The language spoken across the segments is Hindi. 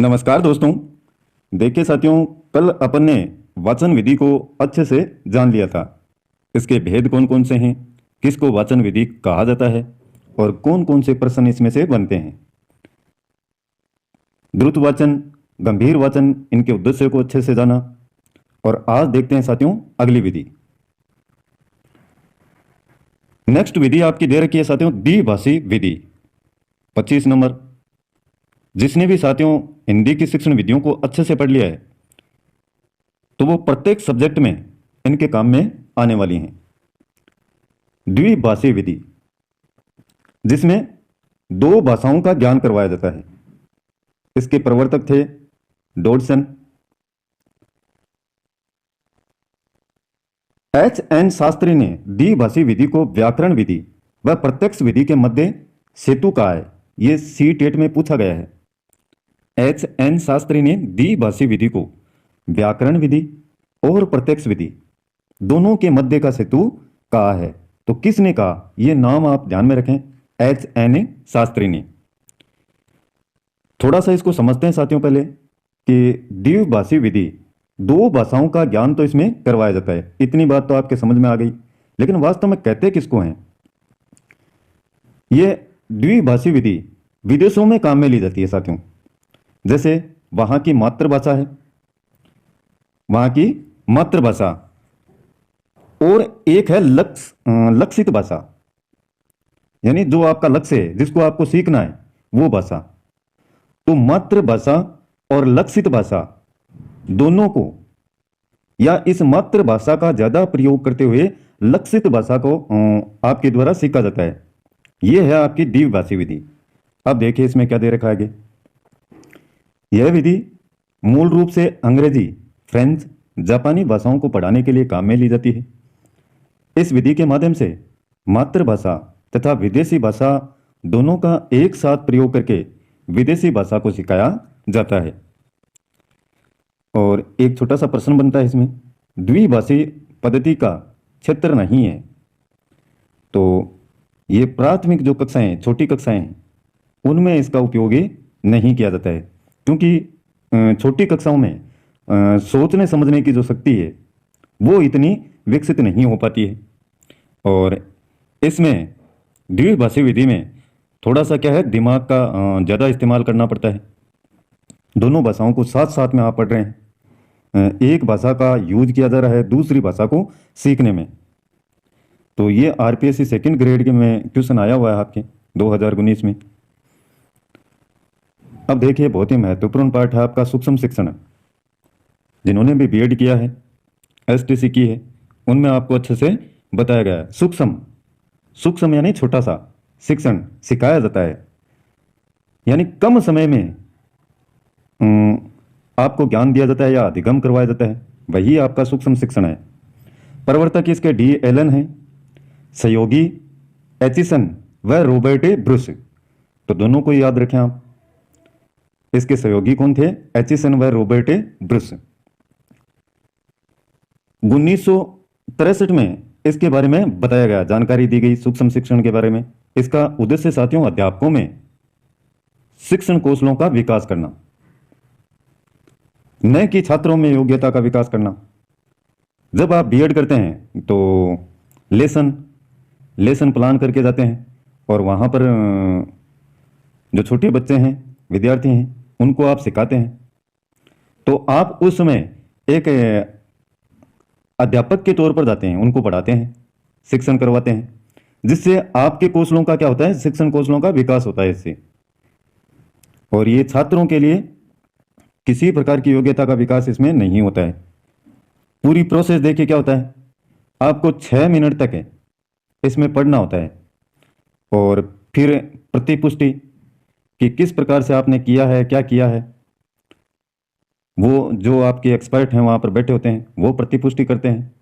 नमस्कार दोस्तों। देखिए साथियों, कल अपन ने वाचन विधि को अच्छे से जान लिया था। इसके भेद कौन कौन से हैं, किसको वाचन विधि कहा जाता है और कौन कौन से प्रश्न इसमें से बनते हैं। द्रुत वाचन, गंभीर वाचन, इनके उद्देश्य को अच्छे से जाना। और आज देखते हैं साथियों अगली विधि। नेक्स्ट विधि आपकी दे रखी है साथियों द्विभाषी विधि, 25 नंबर। जिसने भी साथियों हिंदी की शिक्षण विधियों को अच्छे से पढ़ लिया है तो वो प्रत्येक सब्जेक्ट में इनके काम में आने वाली हैं। द्विभाषी विधि, जिसमें दो भाषाओं का ज्ञान करवाया जाता है। इसके प्रवर्तक थे डॉडसन। H.N. शास्त्री ने द्विभाषी विधि को व्याकरण विधि व प्रत्यक्ष विधि के मध्य सेतु कहा है। यह सी-टेट में पूछा गया है। H.N. शास्त्री ने द्विभाषी विधि को व्याकरण विधि और प्रत्यक्ष विधि दोनों के मध्य का सेतु कहा है। तो किसने कहा, यह नाम आप ध्यान में रखें, H.N. शास्त्री ने। थोड़ा सा इसको समझते हैं साथियों पहले कि द्विभाषी विधि, दो भाषाओं का ज्ञान तो इसमें करवाया जाता है। इतनी बात तो आपके समझ में आ गई, लेकिन वास्तव में कहते किसको हैं? यह द्विभाषी विधि विदेशों में काम में ली जाती है साथियों। जैसे वहां की मातृभाषा है, वहां की मातृभाषा, और एक है लक्षित भाषा, यानी जो आपका लक्ष्य है, जिसको आपको सीखना है, वो भाषा। तो मातृभाषा और लक्षित भाषा दोनों को, या इस मातृभाषा का ज्यादा प्रयोग करते हुए लक्षित भाषा को आपके द्वारा सीखा जाता है। यह है आपकी द्विभाषी विधि। अब देखिए इसमें क्या दे रखा है आगे। यह विधि मूल रूप से अंग्रेजी, फ्रेंच, जापानी भाषाओं को पढ़ाने के लिए काम में ली जाती है। इस विधि के माध्यम से मातृभाषा तथा विदेशी भाषा दोनों का एक साथ प्रयोग करके विदेशी भाषा को सिखाया जाता है। और एक छोटा सा प्रश्न बनता है इसमें, द्विभाषी पद्धति का क्षेत्र नहीं है, तो ये प्राथमिक जो कक्षाएं, छोटी कक्षाएं हैं, उनमें इसका उपयोग नहीं किया जाता है, क्योंकि छोटी कक्षाओं में सोचने समझने की जो शक्ति है वो इतनी विकसित नहीं हो पाती है। और इसमें द्विभाषी विधि में थोड़ा सा क्या है, दिमाग का ज़्यादा इस्तेमाल करना पड़ता है। दोनों भाषाओं को साथ साथ में आप पढ़ रहे हैं, एक भाषा का यूज किया जा रहा है दूसरी भाषा को सीखने में। तो ये आरपीएससी सेकंड ग्रेड के में क्वेश्चन आया हुआ है आपके 2019 में। अब देखिए बहुत ही महत्वपूर्ण पार्ट है आपका सूक्ष्म शिक्षण। जिन्होंने भी बीएड किया है, एसटीसी की है, उनमें आपको अच्छे से बताया गया है। सूक्ष्म यानी छोटा सा शिक्षण सिखाया जाता है, यानी कम समय में आपको ज्ञान दिया जाता है या अधिगम करवाया जाता है, वही आपका सूक्ष्म शिक्षण है। प्रवर्तक इसके डी एलन है, सहयोगी एचिसन व रॉबर्ट ब्रूस। तो दोनों को याद रखें आप। इसके सहयोगी कौन थे? एचिसन व रॉबर्ट ब्रूस। 1963 में इसके बारे में बताया गया, जानकारी दी गई सूक्ष्म शिक्षण के बारे में। इसका उद्देश्य साथियों अध्यापकों में शिक्षण कौशलों का विकास करना, न कि छात्रों में योग्यता का विकास करना। जब आप बीएड करते हैं तो लेसन प्लान करके जाते हैं, और वहां पर जो छोटे बच्चे हैं, विद्यार्थी हैं, उनको आप सिखाते हैं। तो आप उस समय एक अध्यापक के तौर पर जाते हैं, उनको पढ़ाते हैं, शिक्षण करवाते हैं, जिससे आपके कौशलों का क्या होता है, शिक्षण कौशलों का विकास होता है इससे। और ये छात्रों के लिए किसी प्रकार की योग्यता का विकास इसमें नहीं होता है। पूरी प्रोसेस देखिए क्या होता है, आपको 6 मिनट तक है इसमें पढ़ना होता है, और फिर प्रतिपुष्टि कि किस प्रकार से आपने किया है, क्या किया है, वो जो आपके एक्सपर्ट हैं वहां पर बैठे होते हैं, वो प्रतिपुष्टि करते हैं।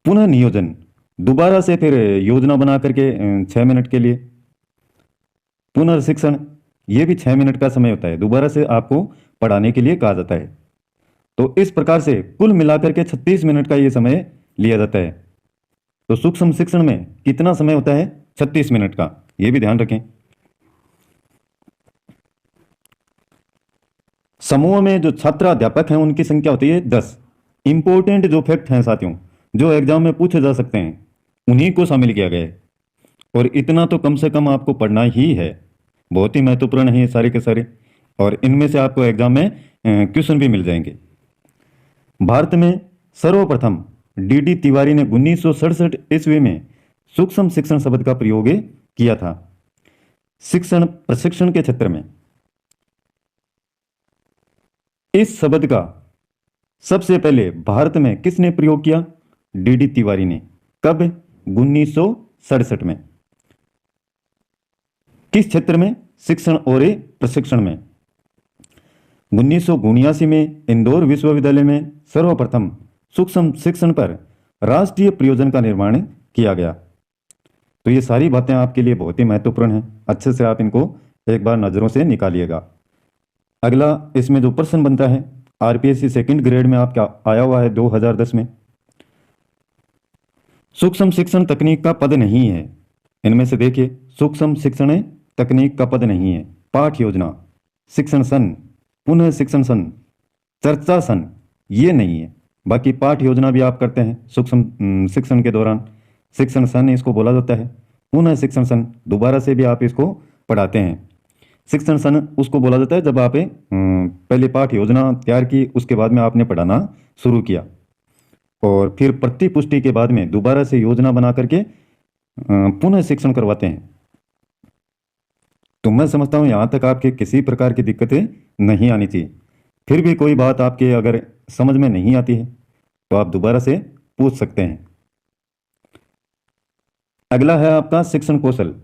पुनः नियोजन, दोबारा से फिर योजना बना करके 6 मिनट के लिए पुनर्शिक्षण, ये भी 6 मिनट का समय होता है, दोबारा से आपको पढ़ाने के लिए कहा जाता है। तो इस प्रकार से कुल मिलाकर के 36 मिनट का ये समय लिया जाता है। तो सूक्ष्म शिक्षण में कितना समय होता है? 36 मिनट का, ये भी ध्यान रखें। समूह में जो छात्र अध्यापक हैं उनकी संख्या होती है 10। इंपॉर्टेंट जो फैक्ट हैं साथियों, जो एग्जाम में पूछे जा सकते हैं, उन्हीं को शामिल किया गया है। और इतना तो कम से कम आपको पढ़ना ही है, बहुत ही महत्वपूर्ण है ये सारे के सारे। और इनमें से आपको एग्जाम में क्वेश्चन भी मिल जाएंगे। भारत में सर्वप्रथम डी तिवारी ने 1967 ईस्वी में सूक्ष्म शिक्षण शब्द का प्रयोग किया था शिक्षण प्रशिक्षण के क्षेत्र में। इस शब्द का सबसे पहले भारत में किसने प्रयोग किया? डी तिवारी ने। कब? 1967 में। किस क्षेत्र में? शिक्षण और प्रशिक्षण में। 1979 में इंदौर विश्वविद्यालय में सर्वप्रथम सूक्ष्म शिक्षण पर राष्ट्रीय प्रयोजन का निर्माण किया गया। तो ये सारी बातें आपके लिए बहुत ही महत्वपूर्ण हैं, अच्छे से आप इनको एक बार नज़रों से निकालिएगा। अगला इसमें जो प्रश्न बनता है, आरपीएससी सेकंड ग्रेड में आपका आया हुआ है 2010 में। सूक्ष्म शिक्षण तकनीक का पद नहीं है। इनमें से देखिए, सूक्ष्म शिक्षण तकनीक का पद नहीं है। पाठ योजना, शिक्षण सन, पुनः शिक्षण सन, चर्चा सन, ये नहीं है। बाकी पाठ योजना भी आप करते हैं सूक्ष्म शिक्षण के दौरान, शिक्षण सन इसको बोला जाता है। पुनः शिक्षण सन दोबारा से भी आप इसको पढ़ाते हैं। शिक्षण सन उसको बोला जाता है जब आप पहले पाठ योजना तैयार की, उसके बाद में आपने पढ़ाना शुरू किया, और फिर प्रतिपुष्टि के बाद में दोबारा से योजना बना करके पुनः शिक्षण करवाते हैं। तो मैं समझता हूँ यहाँ तक आपके किसी प्रकार की दिक्कतें नहीं आनी चाहिए। फिर भी कोई बात आपके अगर समझ में नहीं आती है तो आप दोबारा से पूछ सकते हैं। अगला है आपका शिक्षण कौशल।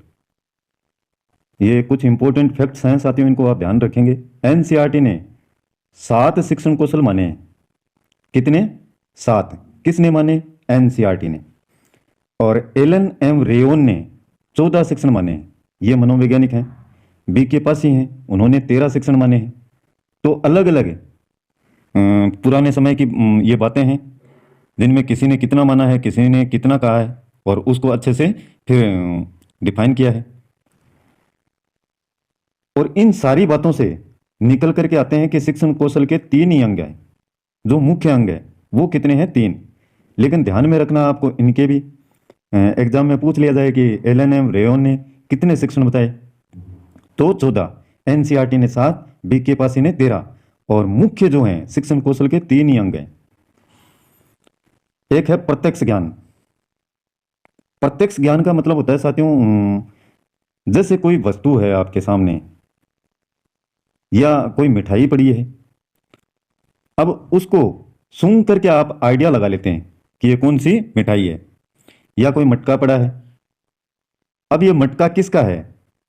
ये कुछ इंपॉर्टेंट फैक्ट्स हैं साथियों, इनको आप ध्यान रखेंगे। एनसीईआरटी ने 7 शिक्षण कौशल माने हैं। कितने? 7। किसने माने? एनसीईआरटी ने। और एलन एम रेयोन ने 14 शिक्षण माने हैं। ये मनोवैज्ञानिक हैं, बीके पासी हैं, उन्होंने 13 शिक्षण माने हैं। तो अलग अलग पुराने समय की ये बातें हैं, जिनमें किसी ने कितना माना है, किसी ने कितना कहा है, और उसको अच्छे से फिर डिफाइन किया है। और इन सारी बातों से निकल करके आते हैं कि शिक्षण कौशल के 3 ही अंग हैं। जो मुख्य अंग है वो कितने हैं? 3। लेकिन ध्यान में रखना, आपको इनके भी एग्जाम में पूछ लिया जाए कि एलन एम रेयोन ने कितने शिक्षण बताए, तो 14, एनसीईआरटी ने 7, बीके पासी ने 13। और मुख्य जो हैं शिक्षण कौशल के 3 ही अंग हैं। एक है प्रत्यक्ष ज्ञान। प्रत्यक्ष ज्ञान का मतलब होता है साथियों, जैसे कोई वस्तु है आपके सामने या कोई मिठाई पड़ी है, अब उसको सूंघ करके आप आइडिया लगा लेते हैं कि ये कौन सी मिठाई है। या कोई मटका पड़ा है, अब ये मटका किसका है?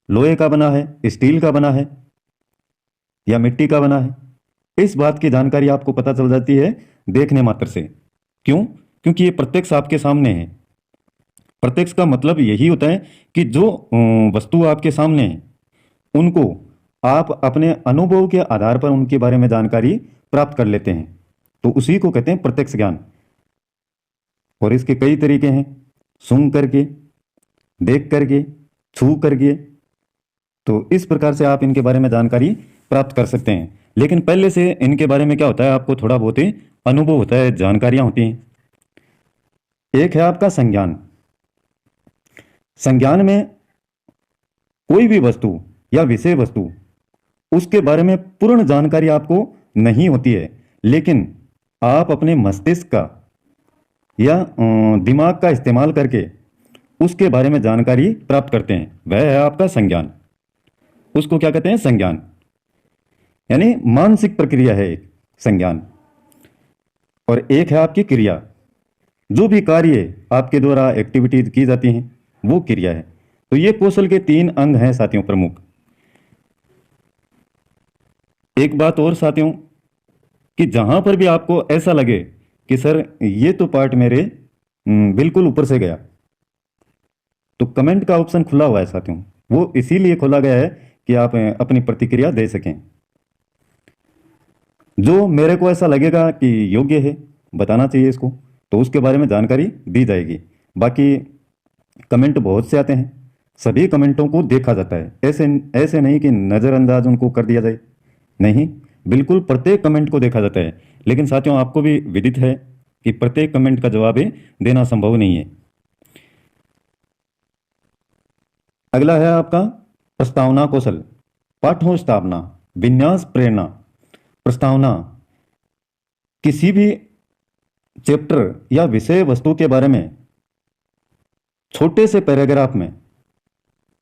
लोहे का बना है, स्टील का बना है, या मिट्टी का बना है? इस बात की जानकारी आपको पता चल जाती है देखने मात्र से। क्यों? क्योंकि ये प्रत्यक्ष आपके सामने है। प्रत्यक्ष का मतलब यही होता है कि जो वस्तु आपके सामने है उनको आप अपने अनुभव के आधार पर उनके बारे में जानकारी प्राप्त कर लेते हैं, तो उसी को कहते हैं प्रत्यक्ष ज्ञान। और इसके कई तरीके हैं, सूंघ करके, देख करके, छू करके। तो इस प्रकार से आप इनके बारे में जानकारी प्राप्त कर सकते हैं। लेकिन पहले से इनके बारे में क्या होता है, आपको थोड़ा बहुत ही अनुभव होता है, जानकारियां होती हैं। एक है आपका संज्ञान। संज्ञान में कोई भी वस्तु या विषय वस्तु, उसके बारे में पूर्ण जानकारी आपको नहीं होती है, लेकिन आप अपने मस्तिष्क का या दिमाग का इस्तेमाल करके उसके बारे में जानकारी प्राप्त करते हैं, वह है आपका संज्ञान। उसको क्या कहते हैं? संज्ञान। यानी मानसिक प्रक्रिया है एक संज्ञान। और एक है आपकी क्रिया। जो भी कार्य आपके द्वारा एक्टिविटीज की जाती हैं वो क्रिया है। तो ये कौशल के 3 अंग हैं साथियों प्रमुख। एक बात और साथियों, कि जहां पर भी आपको ऐसा लगे कि सर ये तो पार्ट मेरे बिल्कुल ऊपर से गया, तो कमेंट का ऑप्शन खुला हुआ है साथियों। वो इसीलिए खोला गया है कि आप अपनी प्रतिक्रिया दे सकें। जो मेरे को ऐसा लगेगा कि योग्य है, बताना चाहिए इसको, तो उसके बारे में जानकारी दी जाएगी। बाकी कमेंट बहुत से आते हैं, सभी कमेंटों को देखा जाता है। ऐसे नहीं कि नज़रअंदाज उनको कर दिया जाए, नहीं, बिल्कुल प्रत्येक कमेंट को देखा जाता है, लेकिन साथियों आपको भी विदित है कि प्रत्येक कमेंट का जवाब देना संभव नहीं है। अगला है आपका प्रस्तावना कौशल, पाठों स्थापना, विन्यास, प्रेरणा। प्रस्तावना किसी भी चैप्टर या विषय वस्तु के बारे में छोटे से पैराग्राफ में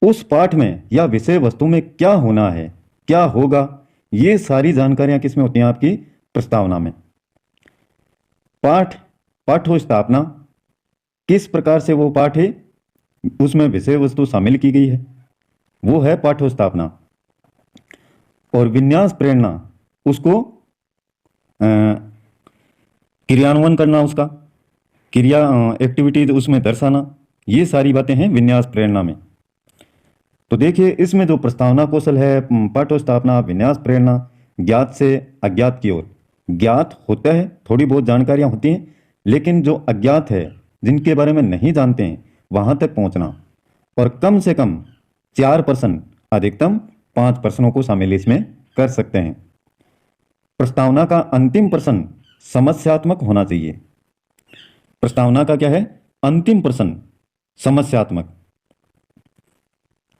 उस पाठ में या विषय वस्तु में क्या होना है, क्या होगा, ये सारी जानकारियां किसमें होती हैं? आपकी प्रस्तावना में। पाठों स्थापना, किस प्रकार से वो पाठ है, उसमें विषय वस्तु शामिल की गई है, वो है पाठ्य स्थापना। और विन्यास, प्रेरणा, उसको क्रियान्वयन करना, उसका क्रिया एक्टिविटीज उसमें दर्शाना, ये सारी बातें हैं विन्यास प्रेरणा में। तो देखिए इसमें जो प्रस्तावना कौशल है, पाठ्य स्थापना, विन्यास, प्रेरणा, ज्ञात से अज्ञात की ओर। ज्ञात होता है, थोड़ी बहुत जानकारियां होती हैं, लेकिन जो अज्ञात है, जिनके बारे में नहीं जानते हैं, वहां तक पहुंचना। और कम से कम 4%, अधिकतम 5 प्रश्नों को शामिल इसमें कर सकते हैं। प्रस्तावना का अंतिम प्रश्न समस्यात्मक होना चाहिए। प्रस्तावना का क्या है? अंतिम प्रश्न समस्यात्मक।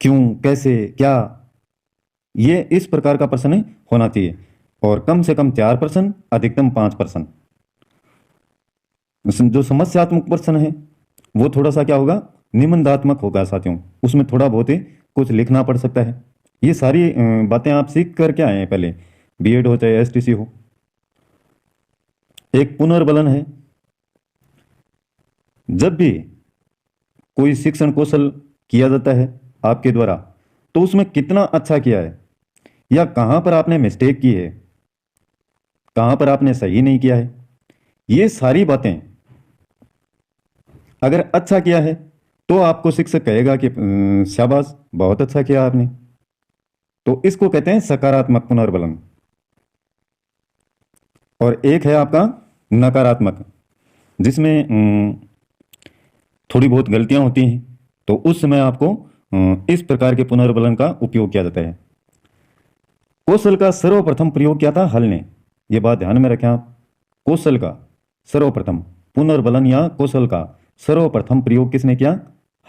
क्यों, कैसे, क्या, ये इस प्रकार का प्रश्न होना चाहिए। और कम से कम 4 प्रश्न, अधिकतम 5 प्रश्न। जो समस्यात्मक प्रश्न है वो थोड़ा सा क्या होगा, निबंधात्मक होगा साथियों, उसमें थोड़ा बहुत ही कुछ लिखना पड़ सकता है। ये सारी बातें आप सीख करके आए हैं पहले, बीएड हो चाहे एसटीसी हो। एक पुनर्बलन है, जब भी कोई शिक्षण कौशल किया जाता है आपके द्वारा, तो उसमें कितना अच्छा किया है या कहां पर आपने मिस्टेक की है, कहां पर आपने सही नहीं किया है, ये सारी बातें अगर अच्छा किया है तो आपको शिक्षक कहेगा कि शाबाश, बहुत अच्छा किया आपने। तो इसको कहते हैं सकारात्मक पुनर्बलन। और एक है आपका नकारात्मक, जिसमें थोड़ी बहुत गलतियां होती हैं, तो उस समय आपको इस प्रकार के पुनर्बलन का उपयोग किया जाता है। कौशल का सर्वप्रथम प्रयोग किया था हल ने, यह बात ध्यान में रखें आप। कौशल का सर्वप्रथम, पुनर्बलन या कौशल का सर्वप्रथम प्रयोग किसने किया?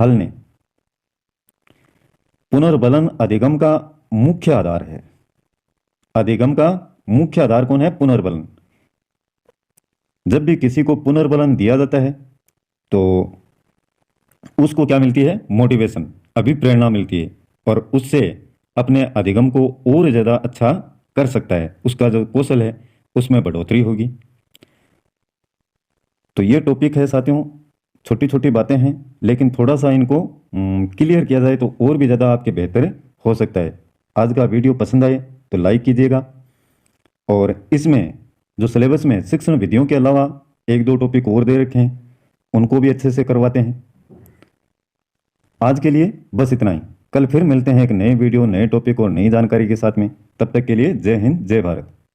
हल ने। पुनर्बलन अधिगम का मुख्य आधार है। अधिगम का मुख्य आधार कौन है? पुनर्बलन। जब भी किसी को पुनर्बलन दिया जाता है तो उसको क्या मिलती है? मोटिवेशन, अभिप्रेरणा मिलती है, और उससे अपने अधिगम को और ज्यादा अच्छा कर सकता है। उसका जो कौशल है उसमें बढ़ोतरी होगी। तो ये टॉपिक है साथियों, छोटी छोटी बातें हैं, लेकिन थोड़ा सा इनको क्लियर किया जाए तो और भी ज़्यादा आपके बेहतर हो सकता है। आज का वीडियो पसंद आए तो लाइक कीजिएगा, और इसमें जो सिलेबस में शिक्षण विधियों के अलावा 1-2 टॉपिक और दे रखे हैं, उनको भी अच्छे से करवाते हैं। आज के लिए बस इतना ही। कल फिर मिलते हैं एक नए वीडियो, नए टॉपिक और नई जानकारी के साथ में। तब तक के लिए जय हिंद, जय भारत।